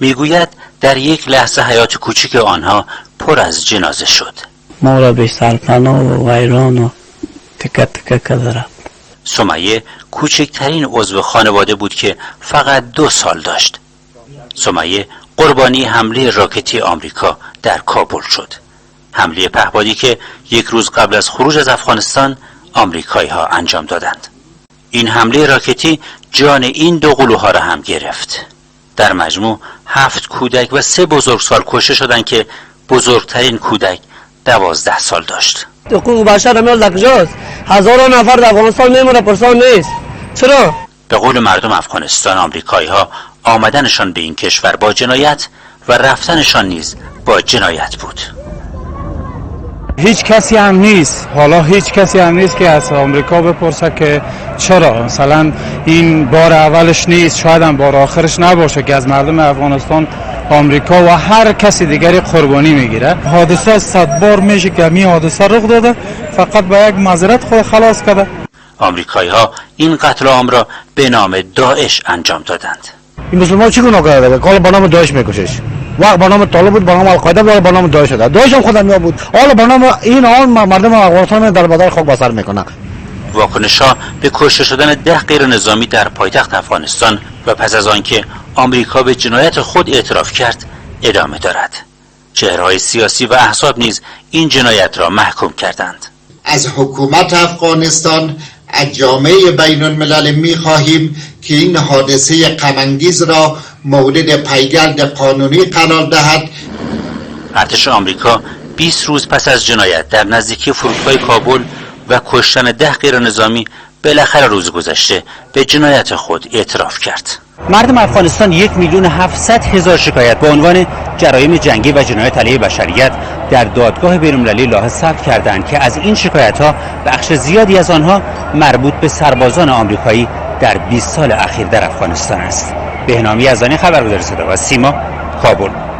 میگوید در یک لحظه حیات کوچک آنها پر از جنازه شد. ما را به سرپناه و ویران و تکه تکه کرده رفت. سمیه کوچکترین عضو خانواده بود که فقط 2 سال داشت. سمیه قربانی حمله راکتی آمریکا در کابل شد. حمله پهپادی که 1 روز قبل از خروج از افغانستان آمریکایی ها انجام دادند. این حمله راکتی جان این 2 قلوها را هم گرفت. در مجموع 7 کودک و 3 بزرگسال کشته شدند که بزرگترین کودک 12 سال داشت. حقوق بشر میل در کجاست؟ هزاران نفر در افغانستان میمونه، پرسان نیست. چرا؟ به قول مردم افغانستان، آمریکایی ها آمدنشان به این کشور با جنایت و رفتنشان نیز با جنایت بود. هیچ کسی هم نیست، حالا هیچ کسی هم نیست که از آمریکا بپرسه که چرا مثلا این بار اولش نیست، شاید هم بار آخرش نباشه که از مردم افغانستان آمریکا و هر کسی دیگری قربانی میگیره. حادثه 100 بار میشه که می حادثه رخ داده، فقط با یک معذرت خود خلاص کرده. آمریکایی ها این قتل عام را به نام داعش انجام دادند. این مسلمان چی گناه کرده؟ کال با نام داعش میکشش. وقت با نام طالب بود، با نام القاعده بود، با نام داعش شده. داعش هم خودم بود. حالا با نام این آن مردم افغانستان در بدر خاک بسر میکنه. واکنش‌ها به کشته شدن 10 غیر نظامی در پایتخت افغانستان و پس از آنکه آمریکا به جنایت خود اعتراف کرد ادامه دارد. چهره‌های سیاسی و احزاب نیز این جنایت را محکوم کردند. از حکومت افغانستان، از جامعه بین الملل می خواهیم که این حادثه غم‌انگیز را مورد پیگرد قانونی قرار دهد. ارتش آمریکا 20 روز پس از جنایت در نزدیکی فرودگاه کابل و کشتن 10 غیر نظامی بالاخره روز گذشته به جنایت خود اعتراف کرد. مردم افغانستان 1,700,000 شکایت به عنوان جرایم جنگی و جنایت علیه بشریت در دادگاه بین‌المللی لاهه ثبت کردند که از این شکایت‌ها بخش زیادی از آنها مربوط به سربازان آمریکایی در 20 سال اخیر در افغانستان است. بهنامی یزدانی، خبرگزاری صدا و سیما، کابل.